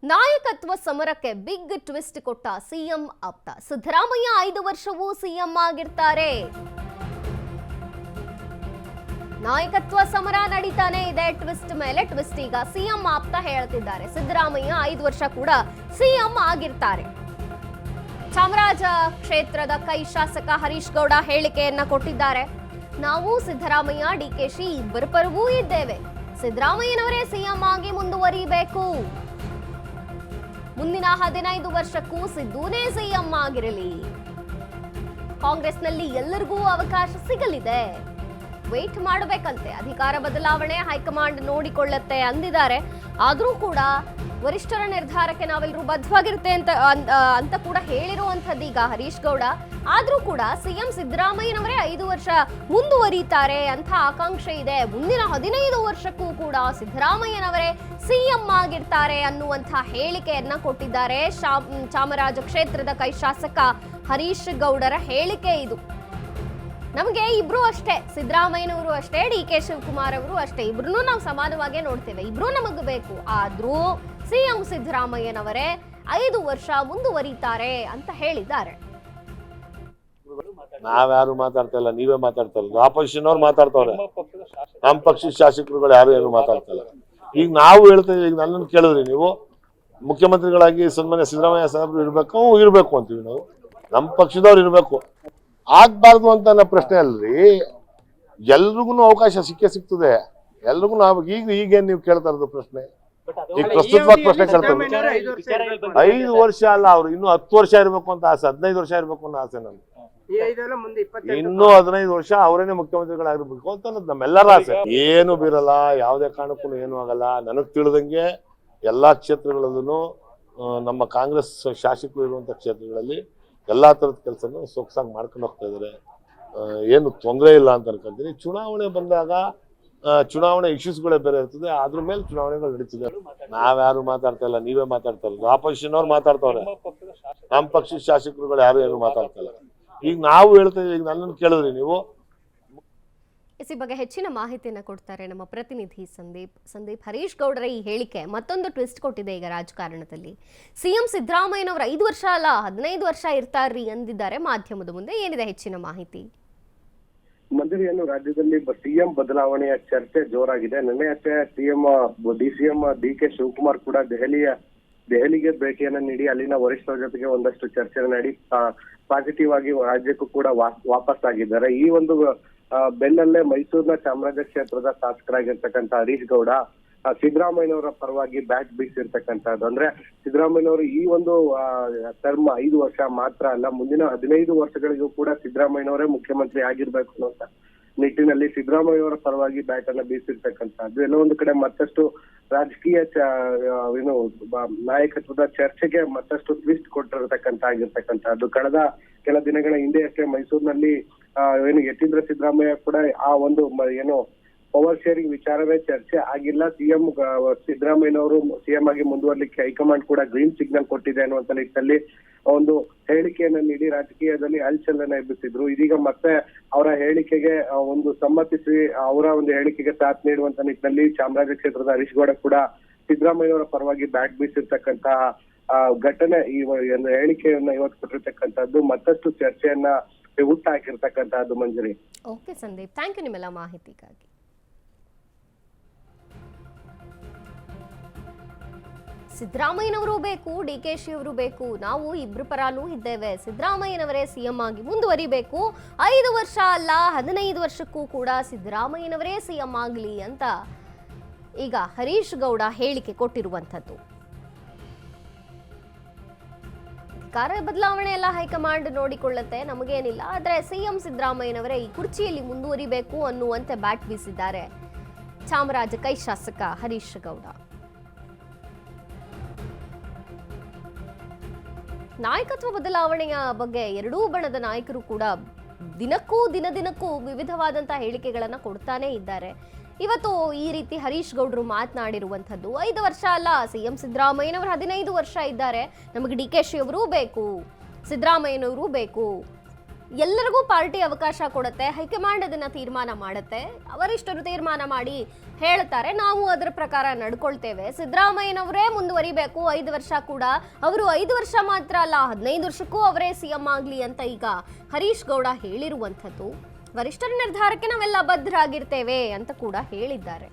ನಾಯಕತ್ವ ಸಮರಕ್ಕೆ big twist ಕೊಟ್ಟ CM ಆಪ್ತ ಸಿದ್ದರಾಮಯ್ಯ 5 ವರ್ಷವೂ ಸಿಎಂ ಆಗಿರ್ತಾರೆ. ನಾಯಕತ್ವ ಸಮರ ನಡೀತಾನೆ ಇದೆ. ಟ್ವಿಸ್ಟ್ ಮೇಲೆ ಟ್ವಿಸ್ಟ್. ಈಗ ಸಿಎಂ ಆಪ್ತ ಹೇಳ್ತಿದ್ದಾರೆ ಸಿದ್ದರಾಮಯ್ಯ 5 ವರ್ಷ ಕೂಡ ಸಿಎಂ ಆಗಿರ್ತಾರೆ. ಚಾಮರಾಜ ಕ್ಷೇತ್ರದ ಕೈ ಶಾಸಕ ಹರೀಶ್ ಗೌಡ ಹೇಳಿಕೆಯನ್ನ ಕೊಟ್ಟಿದ್ದಾರೆ. ನಾವು ಸಿದ್ದರಾಮಯ್ಯ ಡಿಕೆಶಿ ಇಬ್ಬರ ಪರವೂ ಇದ್ದೇವೆ. ಸಿದ್ದರಾಮಯ್ಯನವರೇ ಸಿಎಂ ಆಗಿ ಮುಂದುವರಿಬೇಕು. ಮುಂದಿನ 15 ವರ್ಷಕ್ಕೂ ಸಿದ್ದೂನೇ ಸಿಎಂ ಆಗಿರಲಿ. ಕಾಂಗ್ರೆಸ್ನಲ್ಲಿ ಎಲ್ಲರಿಗೂ ಅವಕಾಶ ಸಿಗಲಿದೆ. ವೇಟ್ ಮಾಡಬೇಕಂತೆ. ಅಧಿಕಾರ ಬದಲಾವಣೆ ಹೈಕಮಾಂಡ್ ನೋಡಿಕೊಳ್ಳುತ್ತೆ ಅಂದಿದ್ದಾರೆ. ಆದರೂ ಕೂಡ ವರಿಷ್ಠರ ನಿರ್ಧಾರಕ್ಕೆ ನಾವೆಲ್ಲರೂ ಬದ್ಧವಾಗಿರುತ್ತೆ ಅಂತ ಕೂಡ ಹೇಳಿರುವಂಥದ್ದು ಈಗ ಹರೀಶ್ ಗೌಡ. ಆದರೂ ಕೂಡ ಸಿಎಂ ಸಿದ್ದರಾಮಯ್ಯನವರೇ 5 ವರ್ಷ ಮುಂದುವರಿತಾರೆ ಅಂತ ಆಕಾಂಕ್ಷೆ ಇದೆ. ಮುಂದಿನ 15 ವರ್ಷಕ್ಕೂ ಕೂಡ ಸಿದ್ದರಾಮಯ್ಯನವರೇ ಸಿಎಂ ಆಗಿರ್ತಾರೆ ಅನ್ನುವಂಥ ಹೇಳಿಕೆಯನ್ನ ಕೊಟ್ಟಿದ್ದಾರೆ. ಚಾಮರಾಜ ಕ್ಷೇತ್ರದ ಕೈ ಶಾಸಕ ಹರೀಶ್ ಗೌಡರ ಹೇಳಿಕೆ ಇದು. ನಮಗೆ ಇಬ್ರು ಅಷ್ಟೇ, ಸಿದ್ದರಾಮಯ್ಯನವರು ಅಷ್ಟೇ, ಡಿಕೆ ಶಿವಕುಮಾರ್ ಅವರು ಅಷ್ಟೇ, ಇಬ್ರು ನಾವು ಸಮಾನವಾಗೇ ನೋಡ್ತೇವೆ, ಇಬ್ರು ನಮಗೆ ಬೇಕು. ಆದ್ರೂ ಸಿಎಂ ಸಿದ್ದರಾಮಯ್ಯನವರೇ 5 ವರ್ಷ ಮುಂದುವರಿತಾರೆ ಅಂತ ಹೇಳಿದ್ದಾರೆ. ನಾವ್ಯಾರು ಮಾತಾಡ್ತಾ ಇಲ್ಲ, ನೀವೇ ಮಾತಾಡ್ತಾ ಇಲ್ಲ. ಆಪೋಸಿಷನ್ ಅವ್ರು ಮಾತಾಡ್ತವ್ರೆ, ನಮ್ಮ ಪಕ್ಷದ ಶಾಸಕರುಗಳು ಯಾರು ಏನು ಮಾತಾಡ್ತಾ ಇಲ್ಲ. ಈಗ ನಾವು ಹೇಳ್ತಾ ಈಗ ನನ್ನನ್ನು ಕೇಳಿದ್ರಿ ನೀವು, ಮುಖ್ಯಮಂತ್ರಿಗಳಾಗಿ ಸನ್ಮಾನ್ಯ ಸಿದ್ದರಾಮಯ್ಯ ಸಾಹೇಬ್ರು ಇರ್ಬೇಕು ಅಂತೀವಿ ನಾವು. ನಮ್ಮ ಪಕ್ಷದವ್ರು ಇರ್ಬೇಕು, ಆಗ್ಬಾರ್ದು ಅಂತ ಅನ್ನೋ ಪ್ರಶ್ನೆ ಅಲ್ರಿ. ಎಲ್ರಿಗೂ ಅವಕಾಶ ಸಿಗ್ತದೆ ಎಲ್ರಿಗೂ. ನಾವು ಈಗೇನ್ ನೀವು ಕೇಳ್ತಾ ಇರೋದು ಪ್ರಶ್ನೆ, ಈಗ ಪ್ರಸ್ತುತವಾಗಿ ಪ್ರಶ್ನೆ ಕೇಳ್ತಾರೆ. 5 ವರ್ಷ ಅಲ್ಲ, ಅವ್ರು ಇನ್ನು 10 ವರ್ಷ ಇರ್ಬೇಕು ಅಂತ ಆಸೆ, 15 ವರ್ಷ ಇರ್ಬೇಕು ಅನ್ನೋ ಆಸೆ ನಮ್ಗೆ. ಇನ್ನೂ 15 ವರ್ಷ ಅವರೇನೆ ಮುಖ್ಯಮಂತ್ರಿಗಳಾಗಿರ್ಬೇಕು ಅಂತ ನಮ್ಮೆಲ್ಲರ ಆಸೆ. ಏನು ಬೀರಲ್ಲ, ಯಾವುದೇ ಕಾರಣಕ್ಕೂ ಏನು ಆಗಲ್ಲ. ನನಗ್ ತಿಳಿದಂಗೆ ಎಲ್ಲಾ ಕ್ಷೇತ್ರಗಳಲ್ಲೂ ನಮ್ಮ ಕಾಂಗ್ರೆಸ್ ಶಾಸಕರು ಇರುವಂತ ಕ್ಷೇತ್ರಗಳಲ್ಲಿ ಎಲ್ಲಾ ತರದ ಕೆಲಸನೂ ಸೊಗಸಾಗಿ ಮಾಡ್ಕೊಂಡು ಹೋಗ್ತಾ ಇದಾರೆ. ಏನು ತೊಂದರೆ ಇಲ್ಲ ಅಂತ ಅನ್ಕೊಂತೀನಿ. ಚುನಾವಣೆ ಬಂದಾಗ ಚುನಾವಣೆ ಇಶ್ಯೂಸ್ಗಳೇ ಬೇರೆ ಇರ್ತದೆ, ಅದ್ರ ಮೇಲೆ ಚುನಾವಣೆಗಳು ನಡೀತಿದೆ. ನಾವ್ಯಾರು ಮಾತಾಡ್ತಾ ಇಲ್ಲ, ನೀವೇ ಮಾತಾಡ್ತಾ ಇರೋದು. ಆಪೋಸಿಷನ್ ಅವ್ರು ಮಾತಾಡ್ತವ್ರೆ, ನಮ್ಮ ಪಕ್ಷದ ಶಾಸಕರುಗಳು ಯಾರು ಏನು ಮಾತಾಡ್ತಾ ಇಲ್ಲ. ಈಗ ನಾವು ಹೇಳ್ತಾ ಈಗ ನನ್ನನ್ನು ಕೇಳಿದ್ರಿ ನೀವು. ಈ ಬಗ್ಗೆ ಹೆಚ್ಚಿನ ಮಾಹಿತಿಯನ್ನು ಕೊಡ್ತಾರೆ ನಮ್ಮ ಪ್ರತಿನಿಧಿ ಸಂದೀಪ್. ಹರೀಶ್ ಗೌಡರ ಈ ಹೇಳಿಕೆ ಮತ್ತೊಂದು ಟ್ವಿಸ್ಟ್ ಕೊಟ್ಟಿದೆ ಈಗ ರಾಜಕಾರಣದಲ್ಲಿ. ಸಿಎಂ ಸಿದ್ದರಾಮಯ್ಯನವರು 5 ವರ್ಷ ಅಲ್ಲ 15 ವರ್ಷ ಇರ್ತಾರ್ರಿ ಅಂದಿದ್ದಾರೆ ಮಾಧ್ಯಮದ ಮುಂದೆ. ಏನಿದೆ ಹೆಚ್ಚಿನ ಮಾಹಿತಿ? ಮಂದಿರಿಯನ್ನು ರಾಜ್ಯದಲ್ಲಿ ಸಿಎಂ ಬದಲಾವಣೆಯ ಚರ್ಚೆ ಜೋರಾಗಿದೆ. ನಿನ್ನೆ ಅಷ್ಟೇ ಸಿಎಂ ಡಿಕೆ ಶಿವಕುಮಾರ್ ಕೂಡ ದೆಹಲಿಗೆ ಭೇಟಿಯನ್ನ ನೀಡಿ ಅಲ್ಲಿನ ವರಿಷ್ಠರ ಜೊತೆಗೆ ಒಂದಷ್ಟು ಚರ್ಚೆ ನಡಿ ಪಾಸಿಟಿವ್ ಆಗಿ ರಾಜ್ಯಕ್ಕೂ ಕೂಡ ವಾಪಸ್ ಆಗಿದ್ದಾರೆ. ಈ ಒಂದು ಬೆನ್ನಲ್ಲೇ ಮೈಸೂರಿನ ಚಾಮರಾಜ ಕ್ಷೇತ್ರದ ಶಾಸಕರಾಗಿರ್ತಕ್ಕಂಥ ಹರೀಶ್ ಗೌಡ ಸಿದ್ದರಾಮಯ್ಯನವರ ಪರವಾಗಿ ಬ್ಯಾಟ್ ಬೀಸಿರ್ತಕ್ಕಂಥದ್ದು. ಅಂದ್ರೆ ಸಿದ್ದರಾಮಯ್ಯನವರು ಈ ಒಂದು ಟರ್ಮ್ 5 ವರ್ಷ ಮಾತ್ರ ಅಲ್ಲ, ಮುಂದಿನ 15 ವರ್ಷಗಳಿಗೂ ಕೂಡ ಸಿದ್ದರಾಮಯ್ಯನವರೇ ಮುಖ್ಯಮಂತ್ರಿ ಆಗಿರ್ಬೇಕು ಅನ್ನೋ ನಿಟ್ಟಿನಲ್ಲಿ ಸಿದ್ದರಾಮಯ್ಯವರ ಪರವಾಗಿ ಬ್ಯಾಟ್ ಅನ್ನ ಬೀಸಿರ್ತಕ್ಕಂಥದ್ದು. ಎಲ್ಲೋ ಒಂದು ಕಡೆ ಮತ್ತಷ್ಟು ರಾಜಕೀಯ ನಾಯಕತ್ವದ ಚರ್ಚೆಗೆ ಮತ್ತಷ್ಟು ಟ್ವಿಸ್ಟ್ ಕೊಟ್ಟಿರತಕ್ಕಂಥದ್ದು. ಕಳೆದ ಕೆಲ ದಿನಗಳ ಹಿಂದೆ ಅಷ್ಟೇ ಮೈಸೂರಿನಲ್ಲಿ ಯತೀಂದ್ರ ಸಿದ್ದರಾಮಯ್ಯ ಕೂಡ ಆ ಒಂದು ಪವರ್ ಶೇರಿಂಗ್ ವಿಚಾರವೇ ಚರ್ಚೆ ಆಗಿಲ್ಲ. ಸಿಎಂ ಸಿದ್ದರಾಮಯ್ಯನವರು ಸಿಎಂ ಆಗಿ ಮುಂದುವರ್ಲಿಕ್ಕೆ ಹೈಕಮಾಂಡ್ ಕೂಡ ಗ್ರೀನ್ ಸಿಗ್ನಲ್ ಕೊಟ್ಟಿದೆ ಅನ್ನುವಂತ ನಿಟ್ಟಿನಲ್ಲಿ ಒಂದು ಹೇಳಿಕೆಯನ್ನ ನೀಡಿ ರಾಜಕೀಯದಲ್ಲಿ ಹಲ್ಚಲನ್ನ ಎಬ್ಬಿಸಿದ್ರು. ಇದೀಗ ಮತ್ತೆ ಅವರ ಹೇಳಿಕೆಗೆ ಒಂದು ಸಮ್ಮತಿಸಿ ಅವರ ಒಂದು ಹೇಳಿಕೆಗೆ ಸಾಥ್ ನೀಡುವಂತ ನಿಟ್ಟಿನಲ್ಲಿ ಚಾಮರಾಜ ಕ್ಷೇತ್ರದ ಹರೀಶ್ ಗೌಡ ಕೂಡ ಸಿದ್ದರಾಮಯ್ಯವರ ಪರವಾಗಿ ಬ್ಯಾಟ್ ಬೀಸಿರ್ತಕ್ಕಂತ ಘಟನೆ, ಈ ಹೇಳಿಕೆಯನ್ನ ಇವತ್ತು ಕೊಟ್ಟಿರ್ತಕ್ಕಂಥದ್ದು ಮತ್ತಷ್ಟು ಚರ್ಚೆಯನ್ನ ಹುಟ್ಟು ಹಾಕಿರ್ತಕ್ಕಂಥದ್ದು. ಮಂಜರಿ. ಓಕೆ ಸಂದೀಪ್, ಥ್ಯಾಂಕ್ ಯು ನಿಮ್ಮೆಲ್ಲ ಮಾಹಿತಿಗಾಗಿ. ಸಿದ್ದರಾಮಯ್ಯನವರು ಬೇಕು, ಡಿಕೆಶಿ ಅವರು ಬೇಕು, ನಾವು ಇಬ್ರು ಪರಾನೂ ಇದ್ದೇವೆ. ಸಿದ್ದರಾಮಯ್ಯನವರೇ ಸಿಎಂ ಆಗಿ ಮುಂದುವರಿಬೇಕು. 5 ವರ್ಷ ಅಲ್ಲ 15 ವರ್ಷಕ್ಕೂ ಕೂಡ ಸಿದ್ದರಾಮಯ್ಯನವರೇ ಸಿಎಂ ಆಗಲಿ ಅಂತ ಈಗ ಹರೀಶ್ ಗೌಡ ಹೇಳಿಕೆ ಕೊಟ್ಟಿರುವಂಥದ್ದು. ಅಧಿಕಾರ ಬದಲಾವಣೆ ಎಲ್ಲ ಹೈಕಮಾಂಡ್ ನೋಡಿಕೊಳ್ಳುತ್ತೆ, ನಮಗೇನಿಲ್ಲ. ಆದರೆ ಸಿಎಂ ಸಿದ್ದರಾಮಯ್ಯನವರೇ ಈ ಕುರ್ಚಿಯಲ್ಲಿ ಮುಂದುವರಿಬೇಕು ಅನ್ನುವಂತೆ ಬ್ಯಾಟ್ ಬೀಸಿದ್ದಾರೆ ಚಾಮರಾಜ ಕೈ ಶಾಸಕ ಹರೀಶ್ ಗೌಡ. ನಾಯಕತ್ವ ಬದಲಾವಣೆಯ ಬಗ್ಗೆ ಎರಡೂ ಬಣದ ನಾಯಕರು ಕೂಡ ದಿನದಿನಕ್ಕೂ ವಿವಿಧವಾದಂತಹ ಹೇಳಿಕೆಗಳನ್ನ ಕೊಡ್ತಾನೆ ಇದ್ದಾರೆ. ಇವತ್ತು ಈ ರೀತಿ ಹರೀಶ್ ಗೌಡರು ಮಾತನಾಡಿರುವಂಥದ್ದು, 5 ವರ್ಷ ಅಲ್ಲ, ಸಿಎಂ ಸಿದ್ದರಾಮಯ್ಯನವರು 15 ವರ್ಷ ಇದ್ದಾರೆ, ನಮಗೆ ಡಿಕೆಶಿ ಅವರೂ ಬೇಕು, ಸಿದ್ದರಾಮಯ್ಯನವರು ಬೇಕು, ಎಲ್ಲರಿಗೂ ಪಾರ್ಟಿ ಅವಕಾಶ ಕೊಡುತ್ತೆ, ಹೈಕಮಾಂಡ್ ಅದನ್ನ ತೀರ್ಮಾನ ಮಾಡುತ್ತೆ, ವರಿಷ್ಠರು ತೀರ್ಮಾನ ಮಾಡಿ ಹೇಳ್ತಾರೆ, ನಾವು ಅದರ ಪ್ರಕಾರ ನಡ್ಕೊಳ್ತೇವೆ. ಸಿದ್ದರಾಮಯ್ಯನವರೇ ಮುಂದುವರಿಬೇಕು 5 ವರ್ಷ ಕೂಡ, ಅವರು 5 ವರ್ಷ ಮಾತ್ರ ಅಲ್ಲ 15 ವರ್ಷಕ್ಕೂ ಅವರೇ ಸಿಎಂ ಆಗ್ಲಿ ಅಂತ ಈಗ ಹರೀಶ್ ಗೌಡ ಹೇಳಿರುವಂಥದ್ದು. ವರಿಷ್ಠರ ನಿರ್ಧಾರಕ್ಕೆ ನಾವೆಲ್ಲ ಬದ್ಧರಾಗಿರ್ತೇವೆ ಅಂತ ಕೂಡ ಹೇಳಿದ್ದಾರೆ.